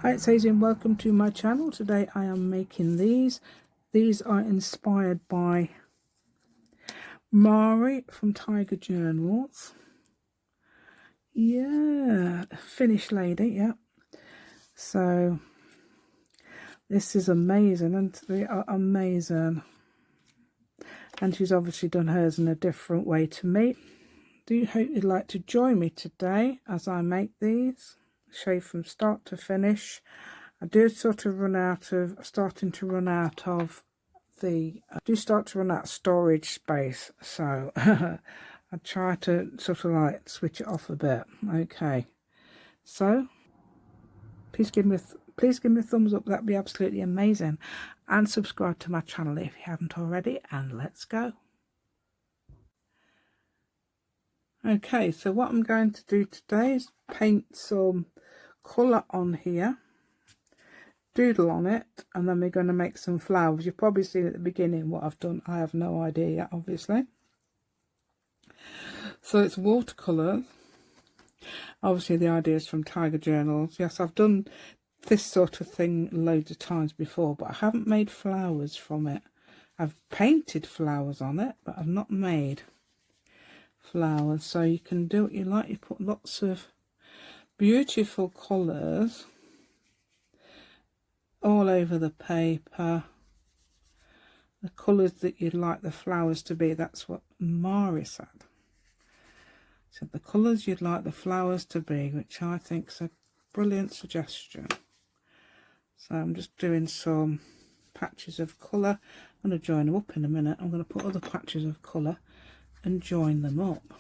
Hi, it's Hazy and welcome to my channel. Today I am making these. These are inspired by Mari from Tiger Journals. Yeah, Finnish lady, yeah. So this is amazing and they are amazing. And she's obviously done hers in a different way to me. Do hope you'd like to join me today as I make these. Show you from start to finish. I do sort of starting to run out of storage space, so I try to sort of like switch it off a bit. Okay, so please give me a thumbs up, that'd be absolutely amazing, and subscribe to my channel if you haven't already, and let's go. Okay, so what I'm going to do today is paint some colour on here, doodle on it, and then we're going to make some flowers. You've probably seen at the beginning what I've done. I have no idea yet, obviously. So it's watercolours. Obviously the idea is from Tiger Journals. Yes, I've done this sort of thing loads of times before, but I haven't made flowers from it. I've painted flowers on it, but I've not made flowers. So you can do what you like. You put lots of beautiful colours all over the paper. The colours that you'd like the flowers to be. That's what Mari said. So the colours you'd like the flowers to be, which I think is a brilliant suggestion. So I'm just doing some patches of colour. I'm going to join them up in a minute. I'm going to put other patches of colour and join them up.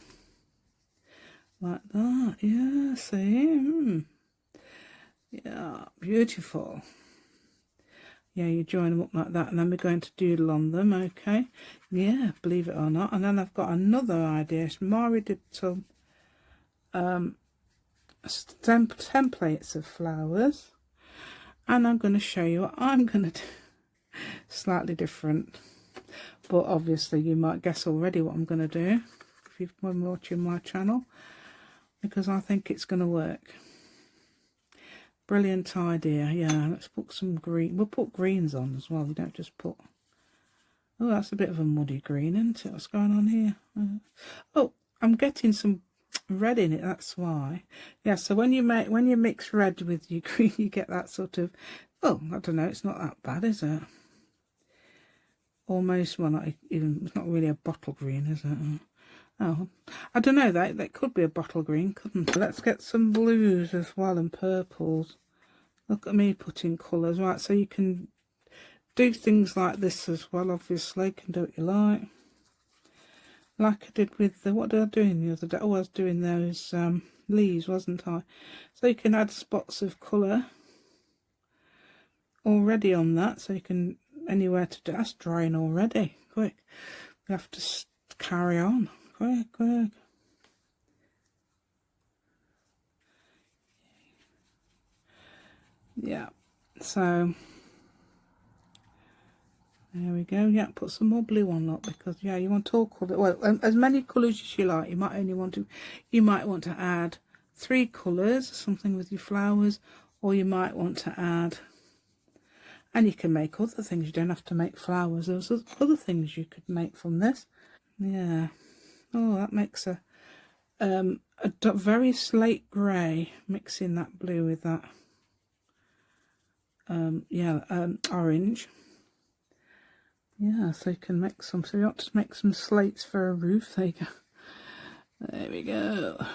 Like that, yeah, see? Yeah, beautiful. Yeah, you join them up like that, and then we're going to doodle on them, okay? Yeah, believe it or not. And then I've got another idea. Mari did some templates of flowers, and I'm going to show you what I'm going to do. Slightly different, but obviously you might guess already what I'm going to do if you've been watching my channel, because I think it's going to work. Brilliant idea. Yeah, let's put some green. We'll put greens on as well. We don't just put... Oh, that's a bit of a muddy green, isn't it? What's going on here? Oh, I'm getting some red in it, that's why. Yeah, so when you mix red with your green, you get that sort of... Oh, I don't know, it's not that bad, is it? Almost, well, not even, it's not really a bottle green, is it? Oh, I don't know, that could be a bottle green, couldn't it? Let's get some blues as well and purples. Look at me putting colours, right? So you can do things like this as well, obviously. You can do what you like. Like I did with the, what did I do in the other day? Oh, I was doing those leaves, wasn't I? So you can add spots of colour already on that, so you can, anywhere to do. That's drying already, quick. We have to carry on. Quick. Yeah, so there we go. Yeah, put some more blue on, look, because yeah, you want all colour. Well, as many colours as you like. You might want to add 3 colours, something with your flowers, or you might want to add, and you can make other things. You don't have to make flowers. There's other things you could make from this. Yeah. Oh, that makes a very slate grey, mixing that blue with that orange. Yeah, so you can make some, so you want to make some slates for a roof. There you go. There we go.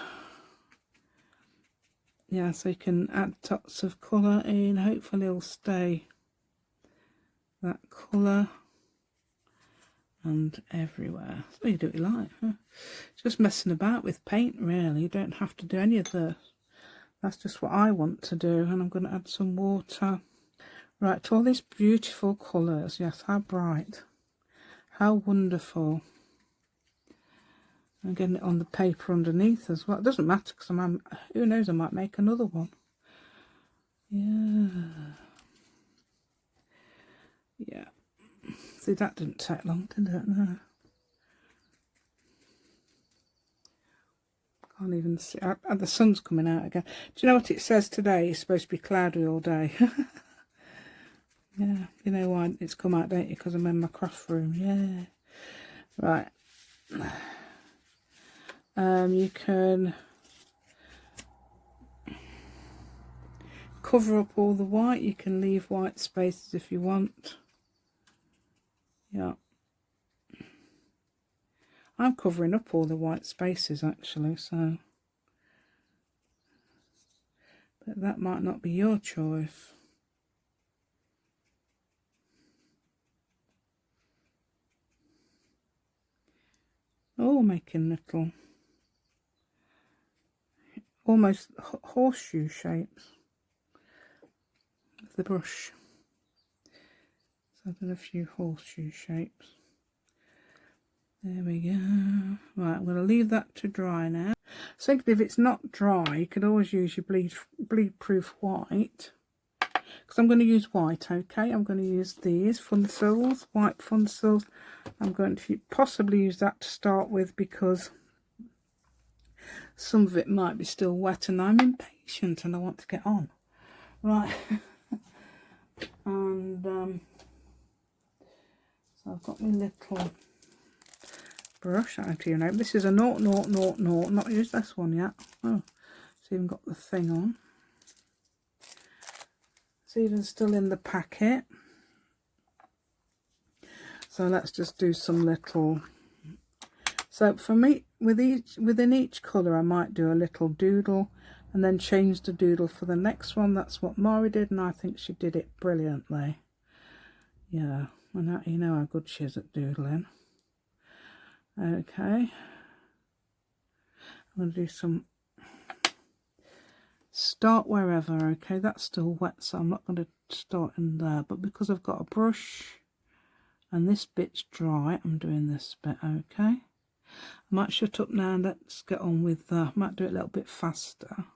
Yeah, so you can add dots of colour in. Hopefully it'll stay that colour and everywhere. So you do what you like. Huh? Just messing about with paint, really. You don't have to do any of this. That's just what I want to do. And I'm going to add some water. Right, to all these beautiful colours. Yes, how bright. How wonderful. I'm getting it on the paper underneath as well. It doesn't matter, because who knows, I might make another one. Yeah. See, that didn't take long, did it? No. Can't can't even see. The sun's coming out again. Do you know what it says today? It's supposed to be cloudy all day. Yeah, you know why it's come out, don't you? Because I'm in my craft room. Yeah. Right. You can cover up all the white. You can leave white spaces if you want. Yeah. I'm covering up all the white spaces actually, so. But that might not be your choice. Oh, making little, almost horseshoe shapes with the brush. So I've done a few horseshoe shapes. There we go. Right, I'm going to leave that to dry now. So if it's not dry, you could always use your bleed proof white. Because I'm going to use white, okay? I'm going to use these funsils, white funsils. I'm going to possibly use that to start with because some of it might be still wet and I'm impatient and I want to get on. Right. And so I've got my little brush. Actually, this is a 000, not used this one yet. Oh, it's even got the thing on. It's even still in the packet. So let's just do some little. So for me, within each colour, I might do a little doodle and then change the doodle for the next one. That's what Mari did, and I think she did it brilliantly. Yeah, and you know how good she is at doodling. Okay, I'm going to do some. Start wherever. Okay, that's still wet, so I'm not going to start in there. But because I've got a brush and this bit's dry, I'm doing this bit. Okay, I might shut up now and let's get on with might do it a little bit faster.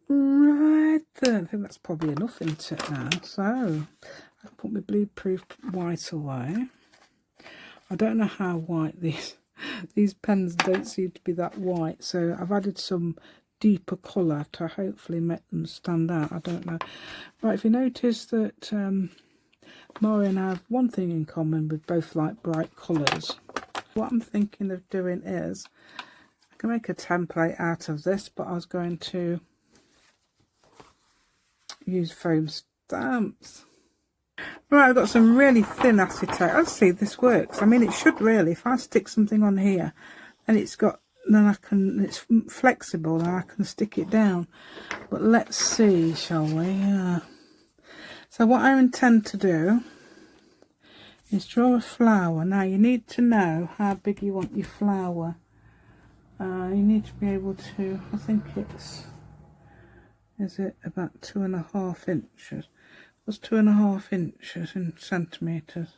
Right then, I think that's probably enough into it now. So I put my blue-proof white away. I don't know how white these pens don't seem to be that white, so I've added some deeper colour to hopefully make them stand out. I don't know. Right, if you notice that Mari and I have one thing in common, we both like bright colours. What I'm thinking of doing is, I can make a template out of this, but I was going to use foam stamps. Right, I've got some really thin acetate. Let's see if this works. I mean, it should really. If I stick something on here and it's it's flexible and I can stick it down. But let's see, shall we? So what I intend to do is draw a flower. Now you need to know how big you want your flower. You need to be able to, I think is it about 2.5 inches? Was 2.5 inches in centimetres.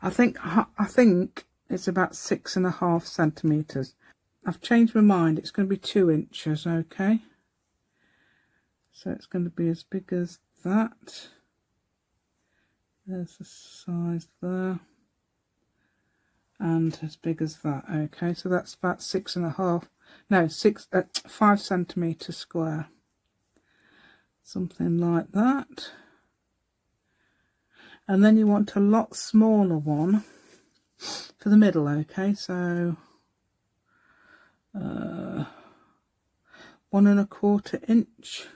I think it's about 6.5 centimetres. I've changed my mind. It's going to be 2 inches, okay? So it's going to be as big as that. There's the size there. And as big as that, okay? So that's about 5 centimetres square. Something like that. And then you want a lot smaller one for the middle, okay? So 1.25 inch,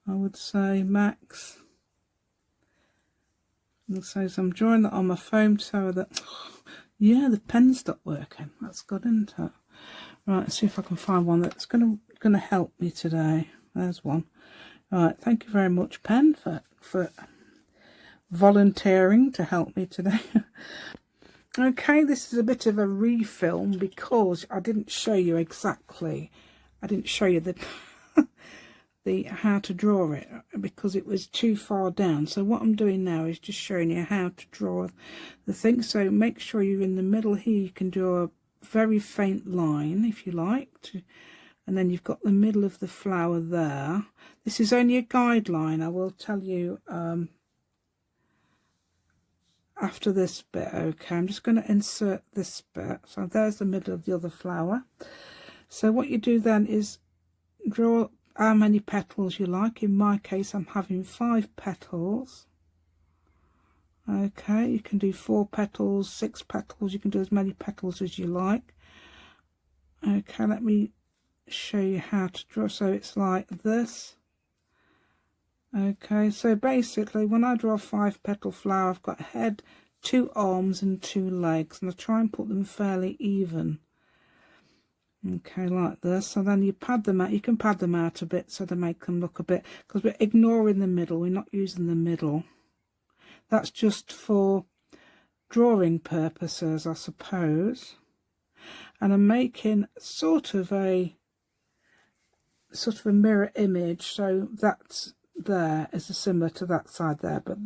I would say, max. So I'm drawing that on my foam so that, yeah, the pen stopped working. That's good, isn't it? Right, let's see if I can find one that's gonna help me today. There's one. Right, thank you very much, pen, for volunteering to help me today. Okay, this is a bit of a refilm because I didn't show you exactly. I didn't show you the how to draw it because it was too far down. So what I'm doing now is just showing you how to draw the thing. So make sure you're in the middle here. You can draw a very faint line if you like to, and then you've got the middle of the flower there. This is only a guideline. I will tell you after this bit. Okay, I'm just going to insert this bit. So there's the middle of the other flower. So what you do then is draw how many petals you like. In my case, I'm having 5 petals. Okay, you can do 4 petals, 6 petals, you can do as many petals as you like. Okay, let me show you how to draw. So it's like this. Okay, so basically when I draw a 5 petal flower, I've got a head, 2 arms and 2 legs, and I try and put them fairly even. Okay, like this. So then you pad them out. You can pad them out a bit so they make them look a bit, because we're ignoring the middle, we're not using the middle. That's just for drawing purposes, I suppose. And I'm making sort of a mirror image, so that's there is similar to that side there, but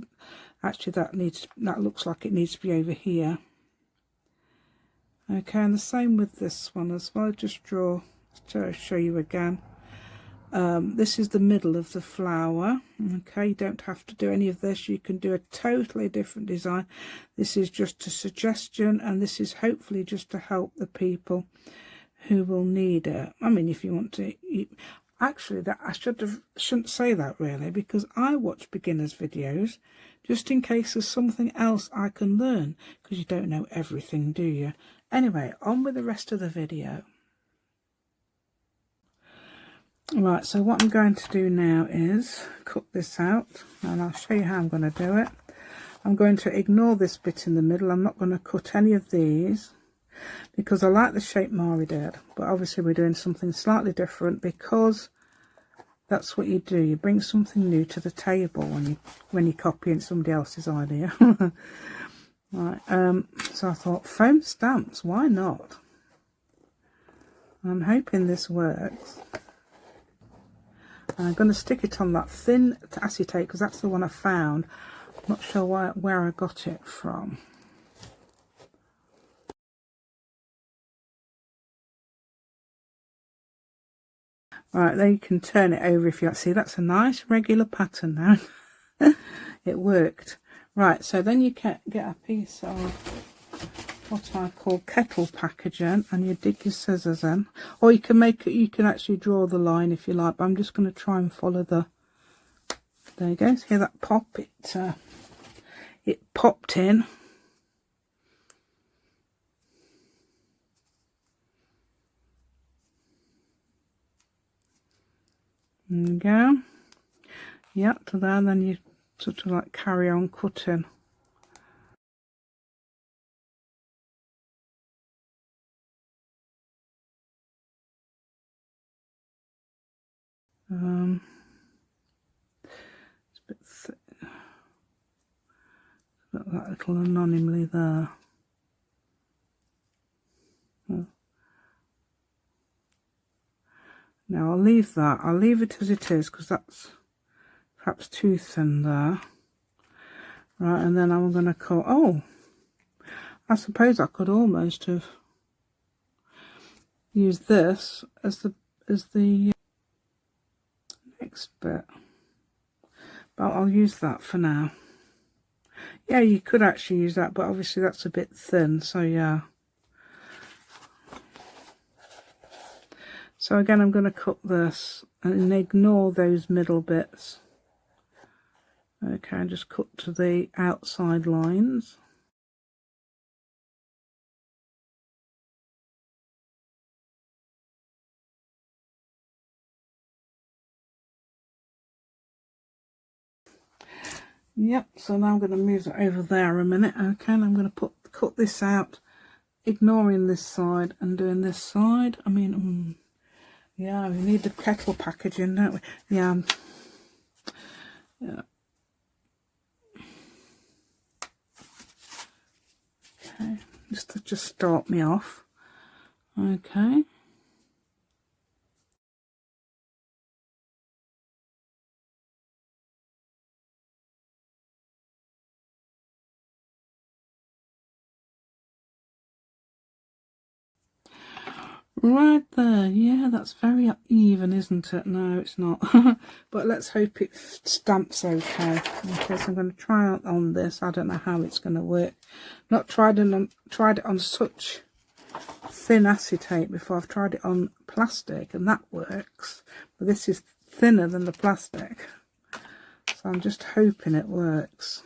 actually that looks like it needs to be over here. Okay, and the same with this one as well. Just draw to show you again. This is the middle of the flower. Okay, you don't have to do any of this. You can do a totally different design. This is just a suggestion, and this is hopefully just to help the people who will need it. I mean, if you want to, actually, that I shouldn't say that really, because I watch beginners videos just in case there's something else I can learn, because you don't know everything, do you? Anyway, on with the rest of the video. Right, so what I'm going to do now is cut this out, and I'll show you how I'm going to do it. I'm going to ignore this bit in the middle. I'm not going to cut any of these because I like the shape Mari did, but obviously we're doing something slightly different because that's what you do. You bring something new to the table when you're copying somebody else's idea. Right, so I thought foam stamps, why not? I'm hoping this works. I'm going to stick it on that thin acetate because that's the one I found. I'm not sure where I got it from. Right, then you can turn it over if you like. See, that's a nice regular pattern now. It worked. Right, so then you get a piece of what I call kettle packaging, and you dig your scissors in. Or you can make it, you can actually draw the line if you like, but I'm just going to try and follow the, there you go, hear that pop? It popped in. There you go. Yeah, to there, and then you sort of like carry on cutting. It's a bit thick. Got that little anonymity there. Oh. Now I'll leave that. I'll leave it as it is because that's perhaps too thin there. Right, and then I'm going to cut. Oh, I suppose I could almost have used this as the next bit, but I'll use that for now. Yeah, you could actually use that, but obviously that's a bit thin, so yeah. So again, I'm going to cut this and ignore those middle bits. Okay, and just cut to the outside lines. Yep, so now I'm going to move it over there a minute. Okay, and I'm going to cut this out, ignoring this side and doing this side. I mean, yeah, we need the kettle packaging, don't we? Yeah. Yeah. Okay, just start me off. Okay. Right there, yeah, that's very even, isn't it? No, it's not. But let's hope it stamps okay. Okay, so I'm going to try it on this. I don't know how it's going to work. Not tried it on such thin acetate before. I've tried it on plastic and that works, but this is thinner than the plastic, so I'm just hoping it works.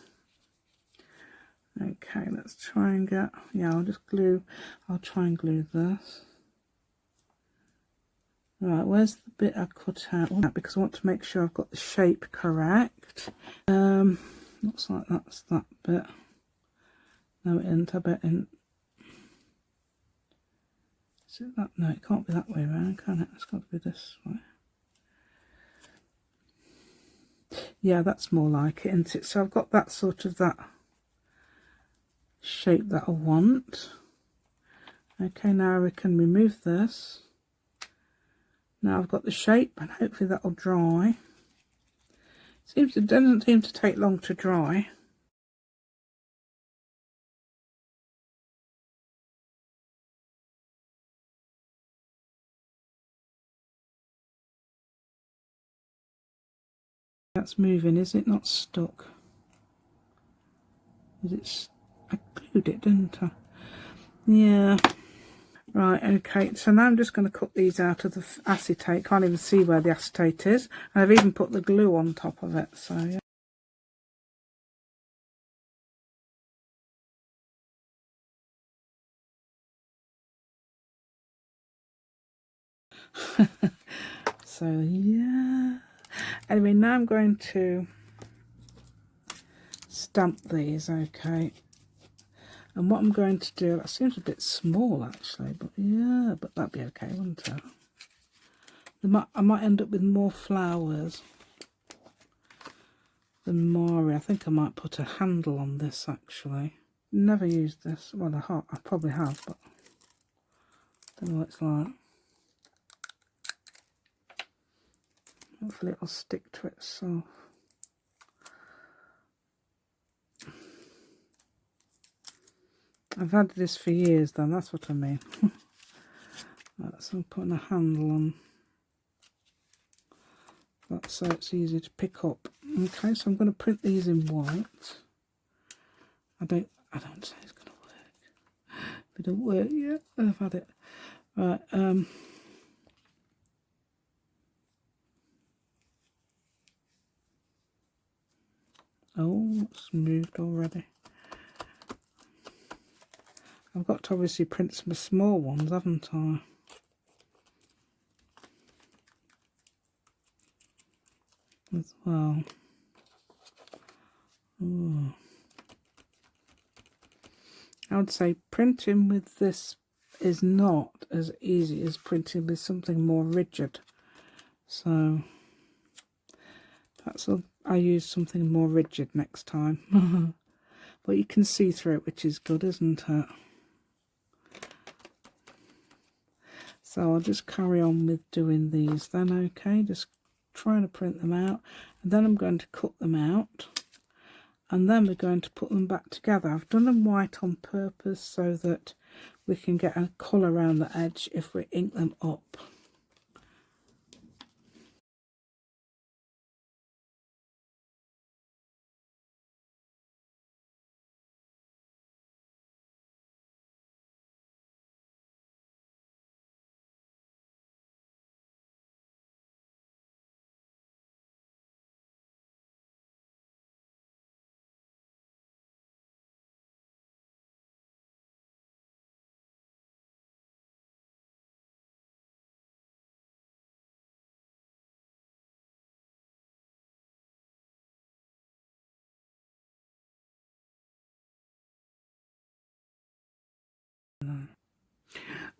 Okay, let's try and get, yeah, I'll try and glue this. Right, where's the bit I cut out? Because I want to make sure I've got the shape correct. Looks like that's that bit. No, it isn't. I bet in. Is it that? No, it can't be that way around, can it? It's got to be this way. Yeah, that's more like it, isn't it? So I've got that sort of that shape that I want. Okay, now we can remove this. Now I've got the shape, and hopefully that'll dry. It doesn't seem to take long to dry. That's moving, is it? Not stuck. Is it? I glued it, didn't I? Yeah. Right, okay, so now I'm just going to cut these out of the acetate. Can't even see where the acetate is. And I've even put the glue on top of it, so yeah. So yeah. Anyway, now I'm going to stamp these, okay. And what I'm going to do, that seems a bit small actually, but yeah, but that'd be okay, wouldn't it? I might end up with more flowers than Mari. I think I might put a handle on this actually. Never used this. Well, I probably have, but I don't know what it's like. Hopefully it'll stick to itself. I've had this for years then, that's what I mean. Right, so I'm putting a handle on. so it's easy to pick up. Okay, so I'm going to print these in white. I don't say it's going to work. If it don't work yet, I've had it. Right, oh, it's moved already. I've got to obviously print some small ones, haven't I? As well. Ooh. I would say printing with this is not as easy as printing with something more rigid. So I use something more rigid next time. But you can see through it, which is good, isn't it? So I'll just carry on with doing these then, okay? Just trying to print them out. And then I'm going to cut them out. And then we're going to put them back together. I've done them white on purpose so that we can get a colour around the edge if we ink them up.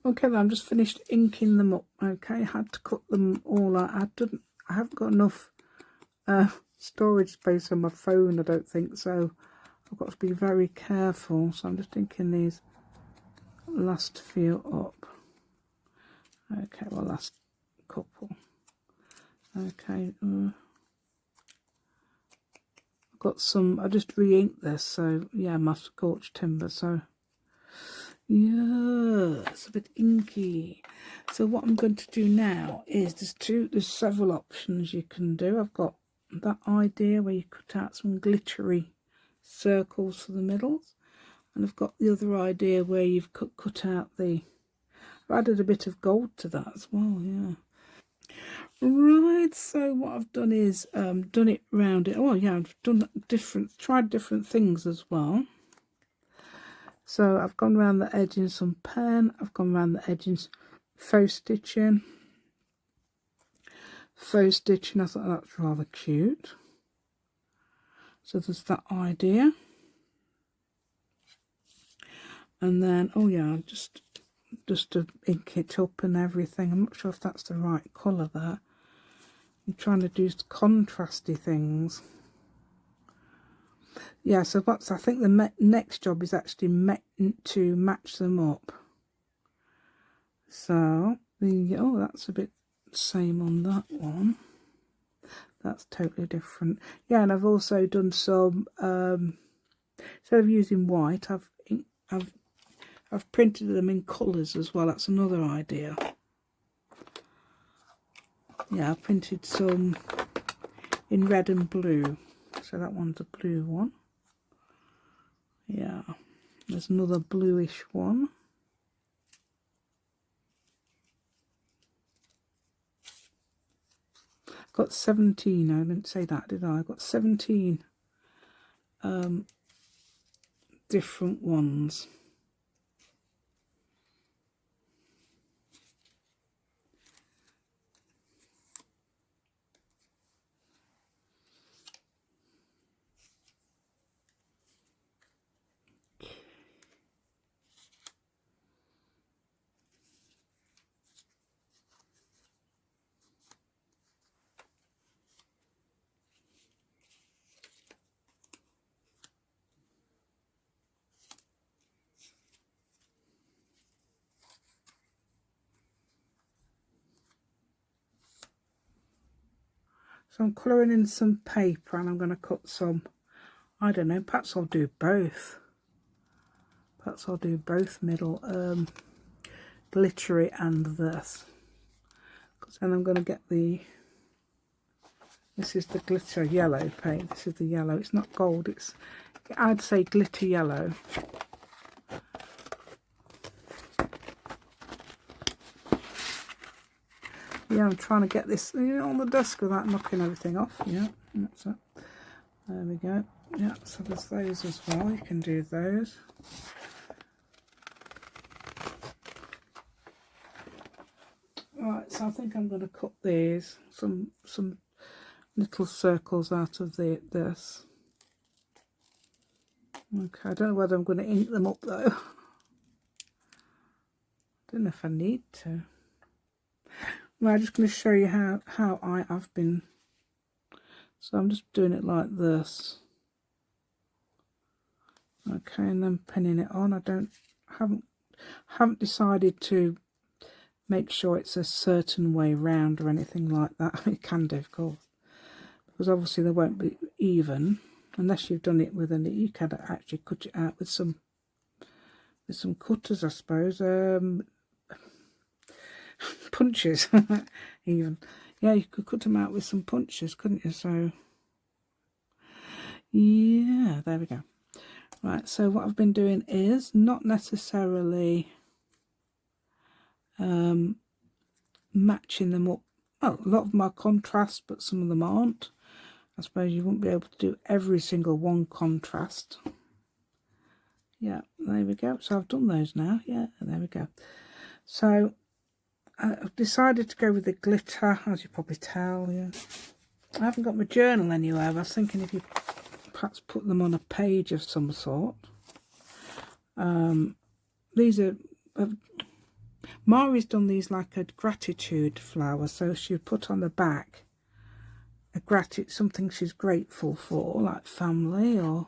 Okay, then I'm just finished inking them up. Okay, I had to cut them all out. I haven't got enough storage space on my phone, I don't think, so I've got to be very careful. So I'm just inking these last few up. Okay, well, last couple. Okay, I've got some, I just re-inked this, so yeah, my scorched timber, so yeah, it's a bit inky. So what I'm going to do now is there's several options you can do. I've got that idea where you cut out some glittery circles for the middles, and I've got the other idea where you've cut out the, I've added a bit of gold to that as well, yeah. Right, so what I've done is done it round it. Oh yeah, I've tried different things as well. So I've gone around the edge in some pen, I've gone around the edge in faux stitching. I thought that's rather cute. So there's that idea. And then, oh yeah, just to ink it up and everything. I'm not sure if that's the right colour there. I'm trying to do contrasty things. Yeah, so I think the next job is actually to match them up. So oh, that's a bit same on that one. That's totally different. Yeah, and I've also done some instead of using white, I've printed them in colours as well. That's another idea. Yeah, I printed some in red and blue. So that one's a blue one. Yeah, there's another bluish one. Got 17. I didn't say that, did I? I got 17 different ones. So I'm colouring in some paper and I'm going to cut some, I don't know, perhaps I'll do both. Perhaps I'll do both middle glittery and this. Because then I'm going to get the This is the glitter yellow paint. This is the yellow. It's not gold. It's, I'd say, glitter yellow. Yeah, I'm trying to get this on the desk without knocking everything off. Yeah, that's it. There we go. Yeah, so there's those as well. You can do those. Right, so I think I'm going to cut these, some little circles out of this. Okay, I don't know whether I'm going to ink them up though. Don't know if I need to. Well, I'm just going to show you how I've been. So I'm just doing it like this. Okay, and then pinning it on. I haven't decided to make sure it's a certain way round or anything like that. I mean, it can do, of course, because obviously they won't be even unless you've done it with an. You can actually cut it out with some cutters, I suppose. Punches even. Yeah, you could cut them out with some punches, couldn't you? So yeah, there we go. Right, so what I've been doing is not necessarily matching them up. Well, a lot of them are contrast, but some of them aren't. I suppose you won't be able to do every single one contrast. Yeah, there we go. So I've done those now. Yeah, there we go. So I've decided to go with the glitter, as you probably tell. Yeah, I haven't got my journal anywhere. I was thinking if you perhaps put them on a page of some sort. These are Mari's done these like a gratitude flower, so she'll put on the back a something she's grateful for, like family or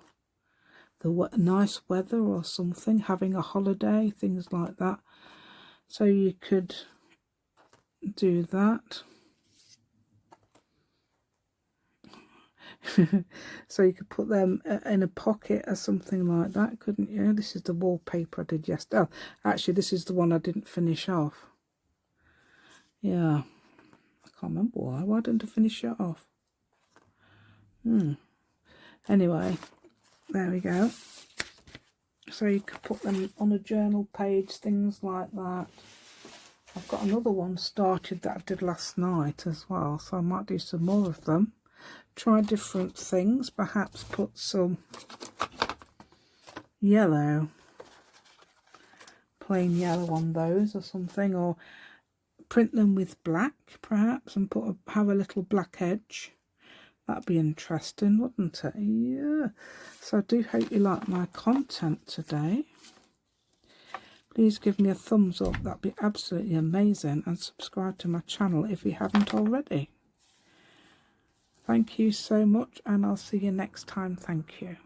the nice weather or something, having a holiday, things like that. So you could do that. So you could put them in a pocket or something like that, couldn't you? This is the wallpaper I did yesterday. Oh, actually, this is the one I didn't finish off. Yeah, I can't remember why. Why didn't I finish it off? Anyway, there we go. So you could put them on a journal page, things like that. I've got another one started that I did last night as well, so I might do some more of them. Try different things, perhaps put some yellow, plain yellow on those or something, or print them with black perhaps and have a little black edge. That'd be interesting, wouldn't it? Yeah. So I do hope you like my content today. Please give me a thumbs up, that'd be absolutely amazing, and subscribe to my channel if you haven't already. Thank you so much, and I'll see you next time. Thank you.